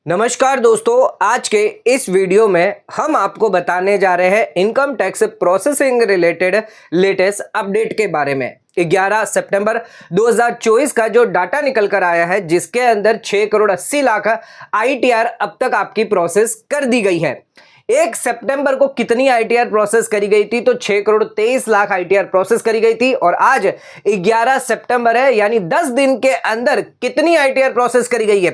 नमस्कार दोस्तों, आज के इस वीडियो में हम आपको बताने जा रहे हैं income tax processing related latest update के बारे में। 11 सितंबर 2024 का जो डाटा निकल कर आया है, जिसके अंदर 6 करोड़ 80 लाख आईटीआर अब तक आपकी प्रोसेस कर दी गई है। 1 सितंबर को कितनी आईटीआर प्रोसेस करी गई थी? तो 6 करोड़ 23 लाख आईटीआर प्रोसेस करी गई थी। और आज 11 सितंबर है, यानी 10 दिन के अंदर कितनी आईटीआर प्रोसेस करी गई है?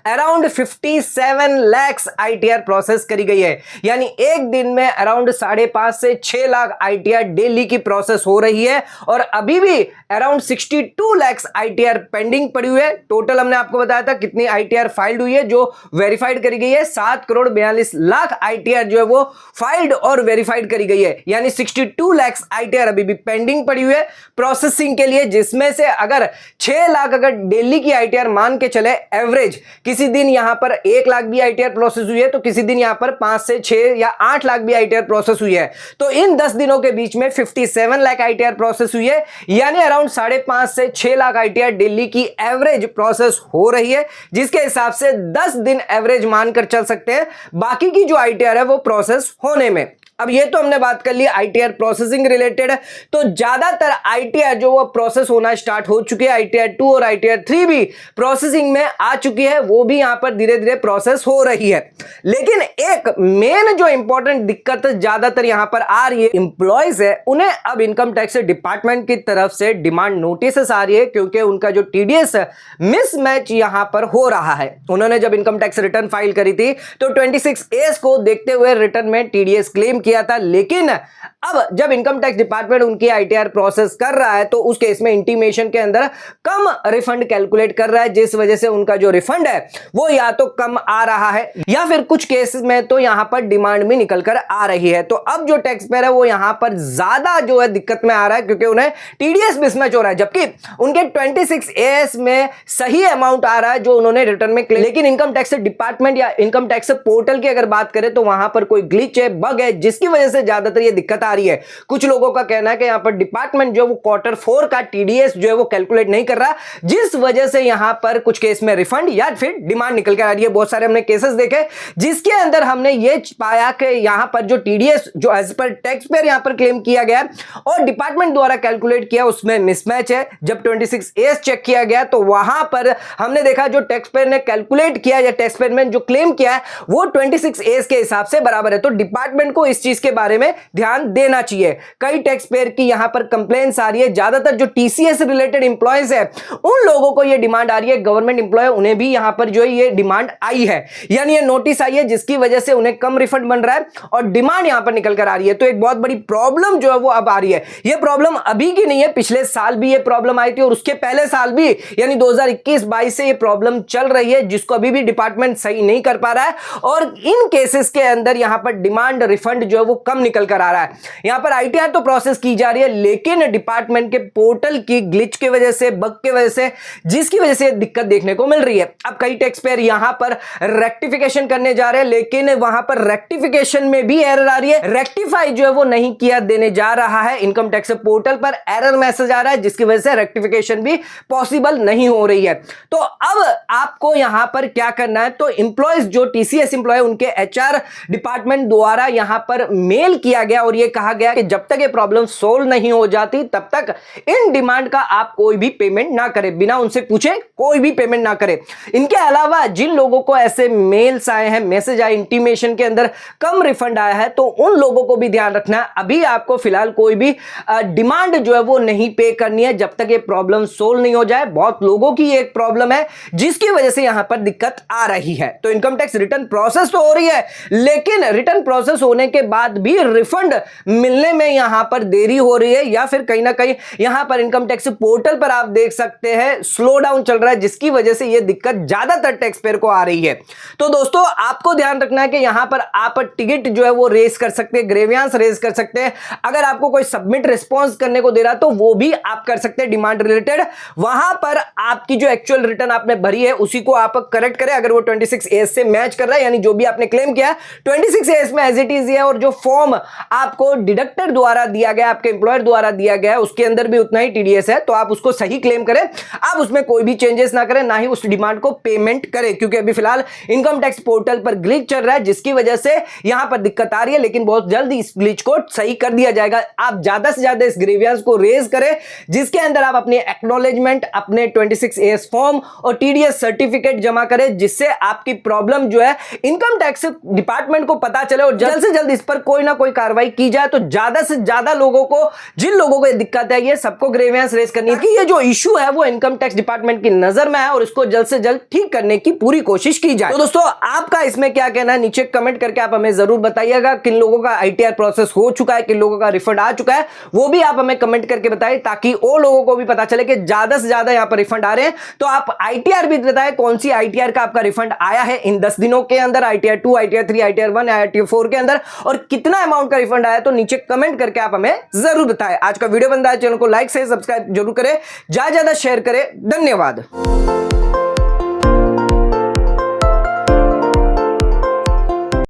अराउंड 57 लाख आईटीआर प्रोसेस करी गई है। यानी एक दिन में अराउंड 5.5 से 6 लाख आईटीआर डेली की प्रोसेस हो रही है। और अभी भी अराउंड 62 लाख आईटीआर पेंडिंग पड़ी हुई है। टोटल हमने आपको बताया था कितनी आईटीआर फाइल्ड हुई है, जो वेरीफाइड करी गई है। 7 करोड़ 42 लाख आईटीआर जो है वो फाइल्ड और वेरीफाइड करी गई है। यानी 62 लाख आईटीआर अभी भी पेंडिंग पड़ी हुई है प्रोसेसिंग के लिए, जिसमें से अगर 6 लाख अगर डेली की आईटीआर मान के चले एवरेज, किसी दिन यहां पर 1 लाख भी आईटीआर प्रोसेस हुई है, तो किसी दिन यहां पर 5 से 6 या 8 लाख भी आईटीआर प्रोसेस हुई है। तो इन 10 दिनों के बीच में 57 लाख आईटीआर प्रोसेस हुई है। यानी अराउंड 5.5 से 6 लाख आईटीआर डेली की एवरेज प्रोसेस हो रही है, जिसके हिसाब से 10 दिन एवरेज मानकर चल सकते हैं बाकी की जो आईटीआर है वो प्रोसेस होने में। अब ये तो हमने बात कर ली आईटीआर प्रोसेसिंग रिलेटेड। तो ज्यादातर आईटीआर जो वो प्रोसेस होना स्टार्ट हो चुके हैं। आईटीआर 2 और आईटीआर 3 भी प्रोसेसिंग में आ चुकी है, वो भी यहां पर धीरे धीरे प्रोसेस हो रही है। लेकिन एक मेन जो इंपॉर्टेंट दिक्कत ज्यादातर यहां पर आ रही है, एम्प्लॉयज है उन्हें अब इनकम टैक्स डिपार्टमेंट की तरफ से डिमांड नोटिस आ रही है, क्योंकि उनका जो टीडीएस मिसमैच यहां पर हो रहा है। उन्होंने जब इनकम टैक्स रिटर्न फाइल करी थी तो 26A को देखते हुए रिटर्न में टीडीएस क्लेम किया था। लेकिन अब जब इनकम टैक्स डिपार्टमेंट उनकी आईटीआर प्रोसेस कर रहा है, तो उस केस में इंटीमेशन के अंदर कम रिफंड कैलकुलेट कर रहा है, जिस वजह से उनका जो रिफंड है वो या तो कम आ रहा है, या फिर कुछ केसेस में तो यहां पर डिमांड भी निकल कर आ रही है। तो अब जो टैक्स पेयर है वो यहां पर ज्यादा जो है दिक्कत में आ रहा है, क्योंकि उन्हें टीडीएस मिसमैच हो रहा है, जबकि उनके 26AS में सही अमाउंट आ रहा है जो उन्होंने रिटर्न में क्लेम। लेकिन इनकम टैक्स डिपार्टमेंट या इनकम टैक्स पोर्टल की अगर बात करें तो वहां पर कोई ग्लिच है, बग है, जिसकी वजह से ज्यादातर ये दिक्कत आ रही है। कुछ लोगों का कहना है कि यहां पर डिपार्टमेंट जो वो Q4 का टीडीएस जो है वो कैलकुलेट नहीं कर रहा, जिस वजह से यहां पर कुछ केस में रिफंड या फिर डिमांड निकल कर आ रही है। बहुत सारे हमने केसेस देखे जिसके अंदर हमने ये पाया कि यहां पर जो टीडीएस जो एज पर टैक्स पेयर यहां पर क्लेम किया गया और डिपार्टमेंट द्वारा कैलकुलेट किया, उसमें मिसमैच है। जब 26A चेक किया गया तो वहां पर हमने देखा जो टैक्स पेयर ने कैलकुलेट किया या टैक्स पेयर में जो क्लेम किया है वो 26A के हिसाब से बराबर है। तो डिपार्टमेंट को इस चीज के बारे में ध्यान देना चाहिए। कई टैक्स पेयर की यहां पर कंप्लेंट्स आ रही है, ज्यादातर जो टीसीएस रिलेटेड एम्प्लॉयज है उन लोगों को यह डिमांड आ रही है, गवर्नमेंट एम्प्लॉय उन्हें भी यहां पर जो है ये डिमांड आई है, यानी ये नोटिस आई है, जिसकी वजह से उन्हें कम रिफंड बन रहा है और डिमांड यहां पर निकल कर आ रही है। तो एक बहुत बड़ी प्रॉब्लम जो है वो अब आ रही है। यह प्रॉब्लम अभी की नहीं है, पिछले साल भी यह प्रॉब्लम आई थी और उसके पहले साल भी, यानी 2021-22 से यह प्रॉब्लम चल रही है, जिसको अभी भी डिपार्टमेंट सही नहीं कर पा रहा है। और इन केसेस के अंदर यहां पर डिमांड रिफंड जो है वो कम निकल कर आ रहा है। यहां पर आईटीआर तो प्रोसेस की जा रही है, लेकिन डिपार्टमेंट के पोर्टल की ग्लिच की वजह से, बग की वजह से, जिसकी वजह से दिक्कत देखने को मिल रही है। अब कई टैक्स पेयर यहां पर रेक्टिफिकेशन करने जा रहे हैं, लेकिन वहां पर रेक्टिफिकेशन में भी एरर आ रही है। रेक्टिफाई जो है वो नहीं किया देने जा रहा है, इनकम टैक्स पोर्टल पर एरर मैसेज आ रहा है, जिसकी वजह से रेक्टिफिकेशन भी पॉसिबल नहीं हो रही है। तो अब आपको यहां पर क्या करना है, तो एम्प्लॉयज जो टीसीएस एम्प्लॉय उनके एचआर डिपार्टमेंट द्वारा यहां पर मेल किया गया और यह कहा गया कि जब तक ये प्रॉब्लम सोल्व नहीं हो जाती तब तक इन डिमांड का आप कोई भी पेमेंट ना करें, बिना उनसे पूछे कोई भी पेमेंट ना करें। इनके अलावा जिन लोगों को ऐसे मेल्स आए हैं, मैसेज आए, इंटीमेशन के अंदर कम रिफंड आया है, तो उन लोगों को भी ध्यान रखना है। अभी आपको फिलहाल कोई भी डिमांड जो है वो नहीं पे करनी है जब तक ये प्रॉब्लम सोल्व नहीं हो जाए। बहुत लोगों की एक प्रॉब्लम है जिसकी वजह से यहां पर दिक्कत आ रही है। तो इनकम टैक्स रिटर्न प्रोसेस तो हो रही है, लेकिन रिटर्न प्रोसेस होने के बाद भी रिफंड मिलने में यहां पर देरी हो रही है, या फिर कहीं ना कहीं यहां पर इनकम टैक्स पोर्टल पर आप देख सकते हैं स्लो डाउन चल रहा है, जिसकी वजह से यह दिक्कत ज्यादातर टैक्स पेयर को आ रही है। तो दोस्तों आपको ध्यान रखना है कि यहां पर आप टिकट जो है वो रेज कर सकते हैं, ग्रेवियांस रेज कर सकते हैं। अगर आपको कोई सबमिट रिस्पॉन्स करने को दे रहा तो वो भी आप कर सकते हैं डिमांड रिलेटेड। वहां पर आपकी जो एक्चुअल रिटर्न आपने भरी है उसी को आप करेक्ट करें। अगर वो 26A से मैच कर रहा है, यानी जो भी आपने क्लेम किया 26A में एज इट इज है और और जो फॉर्म आपको डिडक्टर द्वारा दिया गया, आपके एम्प्लॉयर द्वारा दिया गया है, उसके अंदर भी उतना ही टीडीएस है, तो आप उसको सही क्लेम करें। आप उसमें कोई भी चेंजेस ना करें, ना ही उस डिमांड को पेमेंट करें, क्योंकि अभी फिलहाल इनकम टैक्स पोर्टल पर ग्लिच चल रहा है, जिसकी वजह से यहां पर दिक्कत आ रही है। लेकिन बहुत जल्द इस ग्लिच को सही कर दिया जाएगा। आप ज्यादा से ज्यादा इस ग्रीवियंस को रेज करें, जिसके अंदर आप अपनी एक्नॉलेजमेंट, अपने 26AS फॉर्म और टीडीएस सर्टिफिकेट जमा करें, जिससे आपकी प्रॉब्लम जो है इनकम टैक्स डिपार्टमेंट को पता चले और जल्द से जल्द इस पर कोई ना कोई कार्रवाई की जाए। तो ज्यादा से ज्यादा लोगों को, जिन लोगों को दिक्कत है, ये सबको ग्रीवियंस रेज करनी है कि ये जो इशू है वो इनकम टैक्स डिपार्टमेंट की नजर में है और इसको जल्द से जल्द ठीक करने की पूरी कोशिश की जाए। तो दोस्तों, आपका इसमें क्या कहना है, नीचे कमेंट करके आप हमें जरूर बताइएगा। किन लोगों का आईटीआर प्रोसेस हो चुका है, किन लोगों का रिफंड आ चुका है, वो भी आप हमें कमेंट करके बताएं, ताकि और लोगों को भी पता चले कि ज्यादा से ज्यादा यहां पर रिफंड आ रहे हैं। तो आप आईटीआर भी बताएं, कौन सी आईटीआर का आपका रिफंड आया है इन 10 दिनों के अंदर, आईटीआर 2, आईटीआर 3, आईटीआर 1, आईटीआर 4 के अंदर, और कितना अमाउंट का रिफंड आया। तो नीचे कमेंट करके आप हमें जरूर बताएं। आज का वीडियो बन रहा है, चैनल को लाइक से सब्सक्राइब जरूर करें, ज्यादा शेयर करें। धन्यवाद।